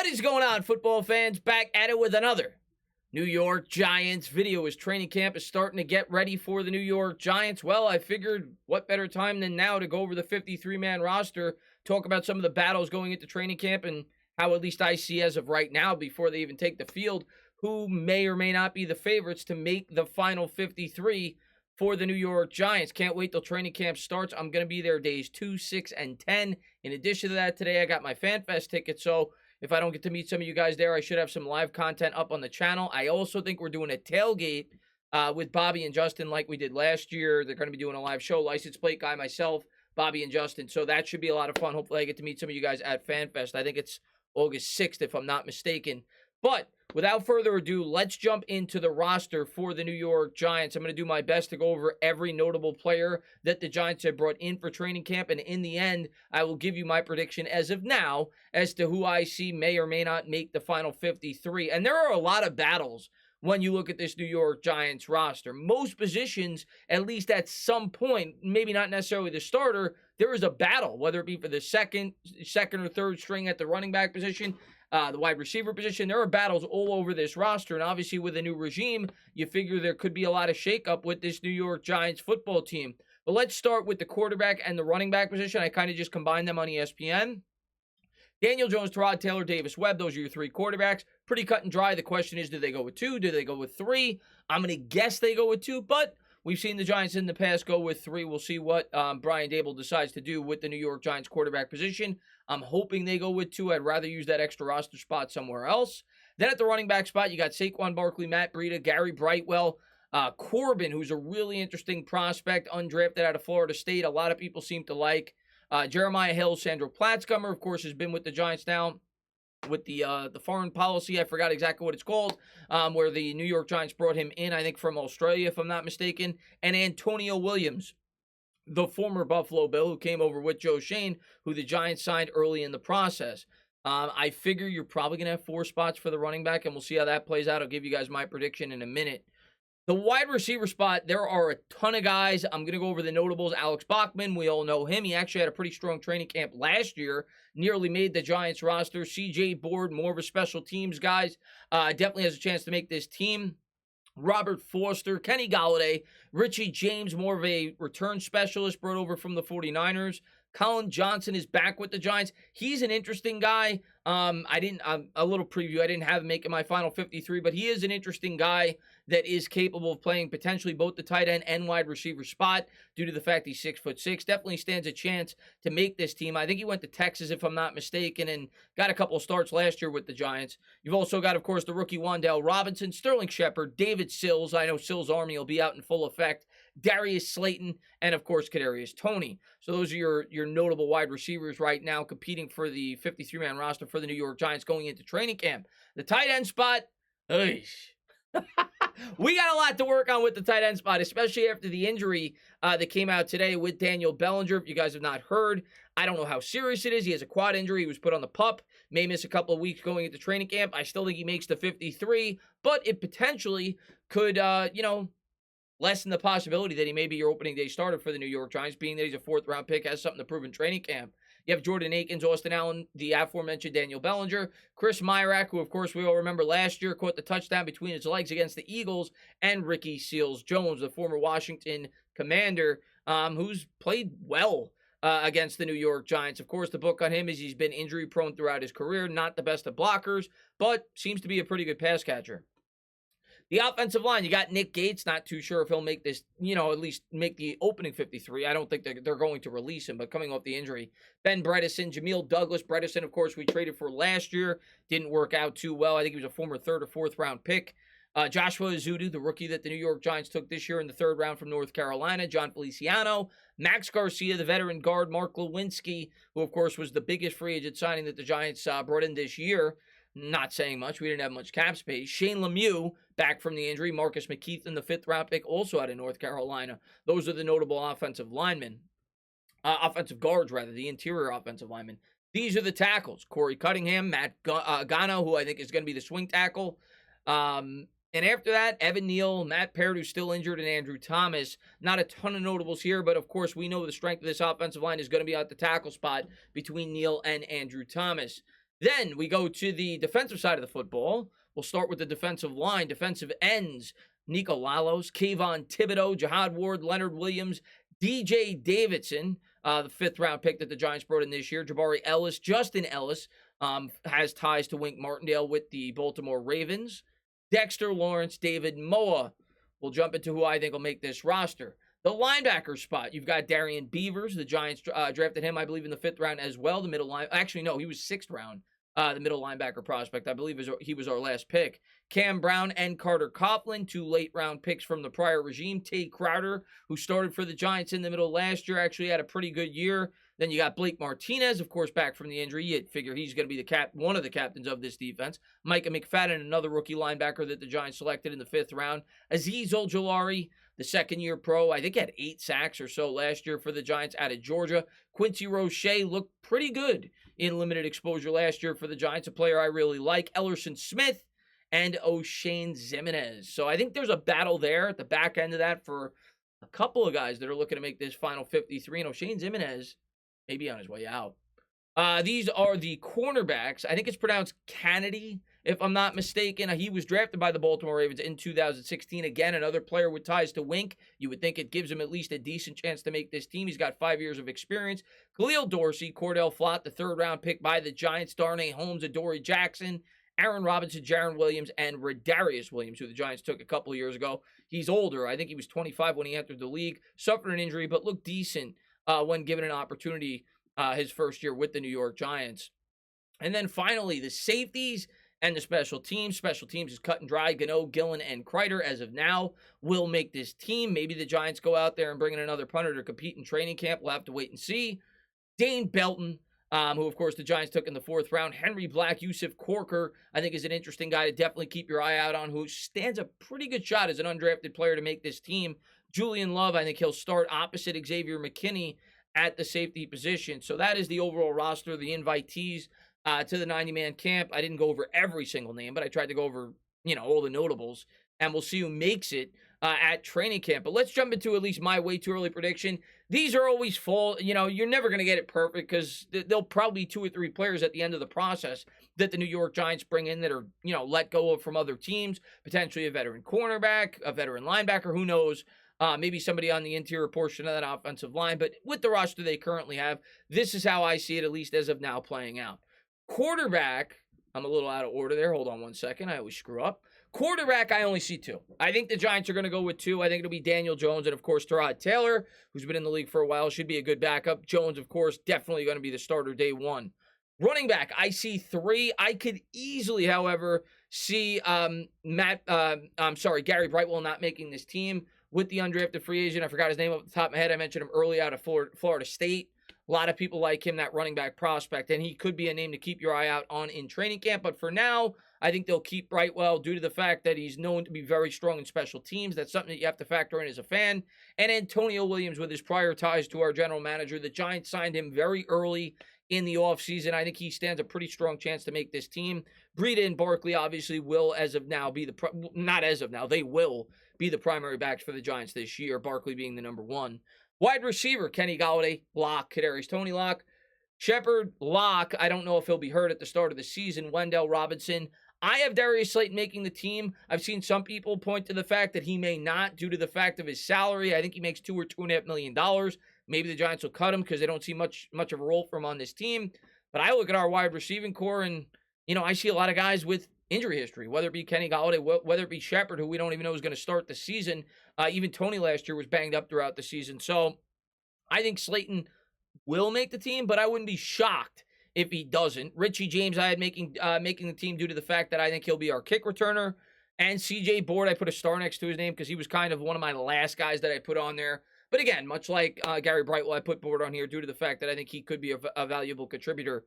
What is going on, football fans? Back at it with another New York Giants video as training camp is starting to get ready for the New York Giants. Well, I figured what better time than now to go over the 53-man roster, talk about some of the battles going into training camp and how at least I see as of right now, before they even take the field, who may or may not be the favorites to make the final 53 for the New York Giants. Can't wait till training camp starts. I'm going to be there days 2, 6, and 10. In addition to that, today I got my FanFest ticket, so if I don't get to meet some of you guys there, I should have some live content up on the channel. I also think we're doing a tailgate with Bobby and Justin like we did last year. They're going to be doing a live show. License plate guy, myself, Bobby and Justin. So that should be a lot of fun. Hopefully I get to meet some of you guys at FanFest. I think it's August 6th, if I'm not mistaken. But without further ado, let's jump into the roster for the New York Giants. I'm going to do my best to go over every notable player that the Giants have brought in for training camp. And in the end, I will give you my prediction as of now as to who I see may or may not make the final 53. And there are a lot of battles when you look at this New York Giants roster. Most positions, at least at some point, maybe not necessarily the starter, there is a battle, whether it be for the second or third string at the running back position, the wide receiver position. There are battles all over this roster, and obviously with a new regime, you figure there could be a lot of shakeup with this New York Giants football team. But let's start with the quarterback and the running back position. I kind of just combined them on ESPN. Daniel Jones, Tyrod Taylor, Davis Webb, those are your three quarterbacks. Pretty cut and dry. The question is, do they go with 2? Do they go with 3? I'm going to guess they go with 2, but we've seen the Giants in the past go with 3. We'll see what Brian Daboll decides to do with the New York Giants quarterback position. I'm hoping they go with 2. I'd rather use that extra roster spot somewhere else. Then at the running back spot, you got Saquon Barkley, Matt Breida, Gary Brightwell, Corbin, who's a really interesting prospect, undrafted out of Florida State. A lot of people seem to like. Jeremiah Hill, Sandro Platzgummer, of course, has been with the Giants now with the foreign policy. I forgot exactly what it's called, where the New York Giants brought him in, I think from Australia, if I'm not mistaken. And Antonio Williams, the former Buffalo Bill, who came over with Joe Shane, who the Giants signed early in the process. I figure you're probably going to have 4 spots for the running back, and we'll see how that plays out. I'll give you guys my prediction in a minute. The wide receiver spot, there are a ton of guys. I'm going to go over the notables. Alex Bachman, we all know him. He actually had a pretty strong training camp last year. Nearly made the Giants roster. CJ Board, more of a special teams guys. Definitely has a chance to make this team. Robert Foster, Kenny Golladay, Richie James, more of a return specialist brought over from the 49ers. Colin Johnson is back with the Giants. He's an interesting guy. A little preview. I didn't have him making my final 53, but he is an interesting guy that is capable of playing potentially both the tight end and wide receiver spot due to the fact he's 6'6". Definitely stands a chance to make this team. I think he went to Texas, if I'm not mistaken, and got a couple of starts last year with the Giants. You've also got, of course, the rookie Wan'Dale Robinson, Sterling Shepard, David Sills. I know Sills' Army will be out in full effect. Darius Slayton, and of course, Kadarius Toney. So those are your notable wide receivers right now competing for the 53-man roster for the New York Giants going into training camp. The tight end spot, we got a lot to work on with the tight end spot, especially after the injury that came out today with Daniel Bellinger. If you guys have not heard, I don't know how serious it is. He has a quad injury. He was put on the PUP. May miss a couple of weeks going into training camp. I still think he makes the 53, but it potentially could, lessen the possibility that he may be your opening day starter for the New York Giants, being that he's a 4th-round pick, has something to prove in training camp. You have Jordan Akins, Austin Allen, the aforementioned Daniel Bellinger, Chris Myrack, who, of course, we all remember last year caught the touchdown between his legs against the Eagles, and Ricky Seals-Jones, the former Washington Commander, who's played well against the New York Giants. Of course, the book on him is he's been injury-prone throughout his career, not the best of blockers, but seems to be a pretty good pass catcher. The offensive line, you got Nick Gates. Not too sure if he'll make this, at least make the opening 53. I don't think they're going to release him, but coming off the injury. Ben Bredesen, Jameel Douglas. Bredesen, of course, we traded for last year. Didn't work out too well. I think he was a former 3rd or 4th round pick. Joshua Ezeudu, the rookie that the New York Giants took this year in the 3rd round from North Carolina. John Feliciano. Max Garcia, the veteran guard. Mark Lewinsky, who, of course, was the biggest free agent signing that the Giants brought in this year. Not saying much. We didn't have much cap space. Shane Lemieux, back from the injury. Marcus McKeithen, the 5th round pick, also out of North Carolina. Those are the notable offensive linemen. Offensive guards, rather. The interior offensive linemen. These are the tackles. Corey Cunningham, Matt Gano, who I think is going to be the swing tackle. And after that, Evan Neal, Matt Parrott, who's still injured, and Andrew Thomas. Not a ton of notables here, but of course we know the strength of this offensive line is going to be at the tackle spot between Neal and Andrew Thomas. Then we go to the defensive side of the football. We'll start with the defensive line, defensive ends. Nico Lalos, Kayvon Thibodeau, Jihad Ward, Leonard Williams, DJ Davidson, the 5th-round pick that the Giants brought in this year. Jabari Ellis, Justin Ellis, has ties to Wink Martindale with the Baltimore Ravens. Dexter Lawrence, David Moa. We'll jump into who I think will make this roster. The linebacker spot, you've got Darian Beavers. The Giants drafted him, I believe, in the 5th round as well. The middle line, actually, no, he was 6th round. The middle linebacker prospect, I believe he was our last pick. Cam Brown and Carter Coughlin, 2 late-round picks from the prior regime. Tay Crowder, who started for the Giants in the middle last year, actually had a pretty good year. Then you got Blake Martinez, of course, back from the injury. You'd figure he's going to be one of the captains of this defense. Micah McFadden, another rookie linebacker that the Giants selected in the 5th round. Azeez Ojulari, the 2nd-year pro. I think he had 8 sacks or so last year for the Giants out of Georgia. Quincy Roche looked pretty good in limited exposure last year for the Giants, a player I really like. Ellerson Smith and O'Shane Zimenez. So I think there's a battle there at the back end of that for a couple of guys that are looking to make this final 53. And O'Shane Zimenez may be on his way out. These are the cornerbacks. I think it's pronounced Kennedy, if I'm not mistaken. He was drafted by the Baltimore Ravens in 2016. Again, another player with ties to Wink. You would think it gives him at least a decent chance to make this team. He's got 5 years of experience. Khalil Dorsey, Cordell Flott, the 3rd-round pick by the Giants. Darnay Holmes, Adoree Jackson, Aaron Robinson, Jaron Williams, and Radarius Williams, who the Giants took a couple of years ago. He's older. I think he was 25 when he entered the league. Suffered an injury, but looked decent when given an opportunity his first year with the New York Giants. And then finally, the safeties and the special teams. Special teams is cut and dry. Gano, Gillen, and Kreider, as of now, will make this team. Maybe the Giants go out there and bring in another punter to compete in training camp. We'll have to wait and see. Dane Belton, who, of course, the Giants took in the 4th round. Henry Black, Yusuf Corker, I think is an interesting guy to definitely keep your eye out on, who stands a pretty good shot as an undrafted player to make this team. Julian Love, I think he'll start opposite Xavier McKinney at the safety position. So that is the overall roster, the invitees to the 90-man camp. I didn't go over every single name, but I tried to go over, all the notables. And we'll see who makes it at training camp. But let's jump into at least my way too early prediction. These are always full. You're never going to get it perfect because there'll probably be 2 or 3 players at the end of the process that the New York Giants bring in that are, let go of from other teams. Potentially a veteran cornerback, a veteran linebacker, who knows. Maybe somebody on the interior portion of that offensive line. But with the roster they currently have, this is how I see it, at least as of now, playing out. Quarterback, I'm a little out of order there. Hold on one second. I always screw up. Quarterback, I only see 2. I think the Giants are going to go with 2. I think it'll be Daniel Jones and, of course, Tyrod Taylor, who's been in the league for a while. Should be a good backup. Jones, of course, definitely going to be the starter day 1. Running back, I see 3. I could easily, however, see Gary Brightwell not making this team with the undrafted free agent. I forgot his name off the top of my head. I mentioned him early out of Florida State. A lot of people like him, that running back prospect, and he could be a name to keep your eye out on in training camp. But for now, I think they'll keep Brightwell due to the fact that he's known to be very strong in special teams. That's something that you have to factor in as a fan. And Antonio Williams, with his prior ties to our general manager, the Giants signed him very early in the offseason. I think he stands a pretty strong chance to make this team. Breida and Barkley obviously will, as of now, be they will be the primary backs for the Giants this year, Barkley being the number 1. Wide receiver, Kenny Golladay, lock. Kadarius Toney, lock. Shepard, lock. I don't know if he'll be hurt at the start of the season. Wendell Robinson. I have Darius Slayton making the team. I've seen some people point to the fact that he may not due to the fact of his salary. I think he makes $2 or $2.5 million. Maybe the Giants will cut him because they don't see much of a role for him on this team. But I look at our wide receiving core and, I see a lot of guys with injury history, whether it be Kenny Golladay, whether it be Shepard, who we don't even know is going to start the season. Even Toney last year was banged up throughout the season. So I think Slayton will make the team, but I wouldn't be shocked if he doesn't. Richie James, I had making the team due to the fact that I think he'll be our kick returner. And CJ Board, I put a star next to his name because he was kind of one of my last guys that I put on there. But again, much like Gary Brightwell, I put Board on here due to the fact that I think he could be a valuable contributor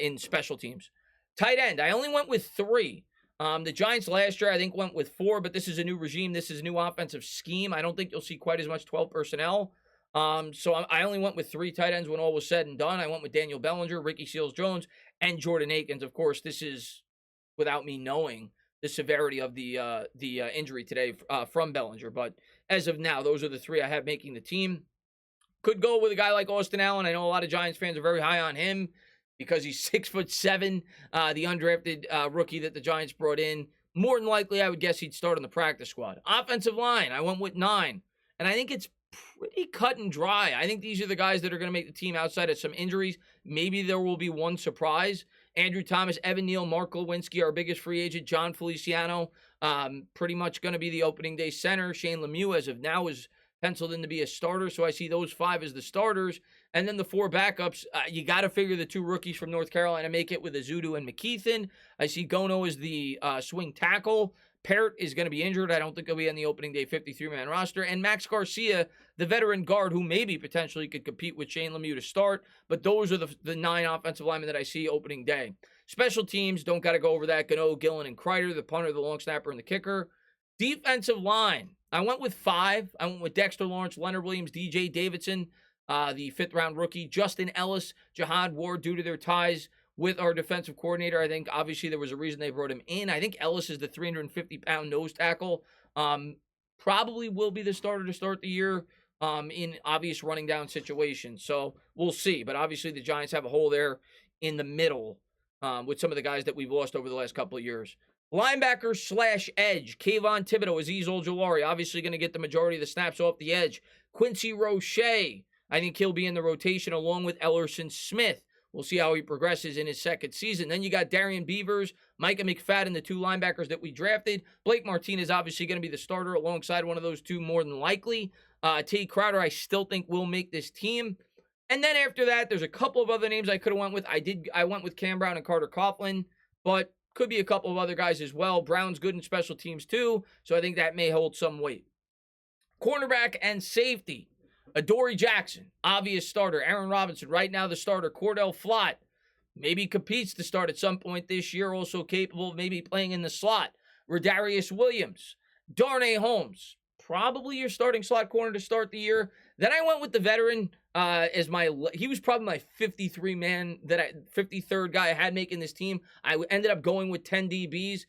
in special teams. Tight end, I only went with 3. The Giants last year, I think, went with 4, but this is a new regime. This is a new offensive scheme. I don't think you'll see quite as much 12 personnel. So I only went with 3 tight ends when all was said and done. I went with Daniel Bellinger, Ricky Seals-Jones, and Jordan Akins. Of course, this is without me knowing the severity of the injury today from Bellinger. But as of now, those are the 3 I have making the team. Could go with a guy like Austin Allen. I know a lot of Giants fans are very high on him. because he's 6'7", the undrafted rookie that the Giants brought in. More than likely, I would guess he'd start on the practice squad. Offensive line, I went with 9. And I think it's pretty cut and dry. I think these are the guys that are going to make the team outside of some injuries. Maybe there will be one surprise. Andrew Thomas, Evan Neal, Mark Lewinsky, our biggest free agent, John Feliciano, pretty much going to be the opening day center. Shane Lemieux, as of now, is penciled in to be a starter, so I see those 5 as the starters. And then the 4 backups, you got to figure the 2 rookies from North Carolina make it with Azudu and McKeithen. I see Gono as the swing tackle. Parrott is going to be injured. I don't think he'll be on the opening day 53-man roster. And Max Garcia, the veteran guard who maybe potentially could compete with Shane Lemieux to start. But those are the 9 offensive linemen that I see opening day. Special teams, don't got to go over that. Gano, Gillen, and Kreider, the punter, the long snapper, and the kicker. Defensive line, I went with 5. I went with Dexter Lawrence, Leonard Williams, DJ Davidson, the 5th-round rookie, Justin Ellis, Jihad Ward, due to their ties with our defensive coordinator. I think obviously there was a reason they brought him in. I think Ellis is the 350-pound nose tackle. Probably will be the starter to start the year in obvious running down situations. So we'll see. But obviously the Giants have a hole there in the middle with some of the guys that we've lost over the last couple of years. Linebacker / edge, Kayvon Thibodeau, Azeez Ojulari, obviously going to get the majority of the snaps off the edge. Quincy Roche, I think he'll be in the rotation along with Ellerson Smith. We'll see how he progresses in his second season. Then you got Darian Beavers, Micah McFadden, the 2 linebackers that we drafted. Blake Martinez obviously going to be the starter alongside one of those 2 more than likely. T. Crowder, I still think will make this team. And then after that, there's a couple of other names I could have went with. I went with Cam Brown and Carter Coughlin, but could be a couple of other guys as well. Brown's good in special teams too, so I think that may hold some weight. Cornerback and safety. Adoree Jackson, obvious starter. Aaron Robinson, right now the starter. Cordell Flott, maybe competes to start at some point this year, also capable of maybe playing in the slot. Rodarius Williams, Darnay Holmes, probably your starting slot corner to start the year. Then I went with the veteran as he was probably my 53rd guy I had making this team. I ended up going with 10 DBs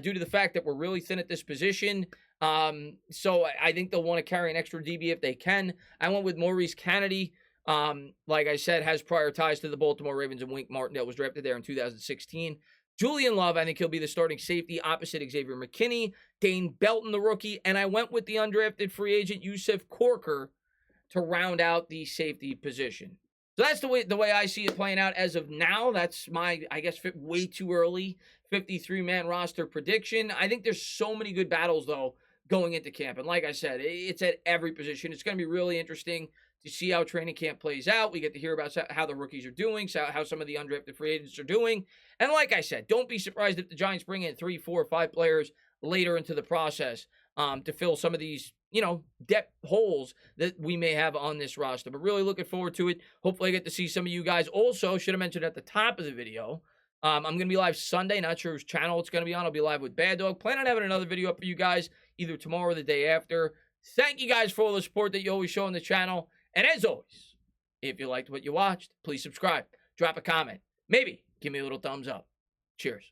due to the fact that we're really thin at this position. So I think they'll want to carry an extra DB if they can. I went with Maurice Kennedy. Like I said, has prior ties to the Baltimore Ravens, and Wink Martindale was drafted there in 2016. Julian Love, I think he'll be the starting safety opposite Xavier McKinney. Dane Belton, the rookie. And I went with the undrafted free agent Yusuf Corker to round out the safety position. So that's the way I see it playing out as of now. That's my, I guess, way too early 53-man roster prediction. I think there's so many good battles, though, going into camp. And like I said, it's at every position. It's going to be really interesting to see how training camp plays out. We get to hear about how the rookies are doing, how some of the undrafted free agents are doing. And like I said, don't be surprised if the Giants bring in 3, 4, 5 players later into the process to fill some of these, depth holes that we may have on this roster. But really looking forward to it. Hopefully I get to see some of you guys. Also, should have mentioned at the top of the video, I'm going to be live Sunday. Not sure whose channel it's going to be on. I'll be live with Bad Dog. Plan on having another video up for you guys either tomorrow or the day after. Thank you guys for all the support that you always show on the channel. And as always, if you liked what you watched, please subscribe. Drop a comment. Maybe give me a little thumbs up. Cheers.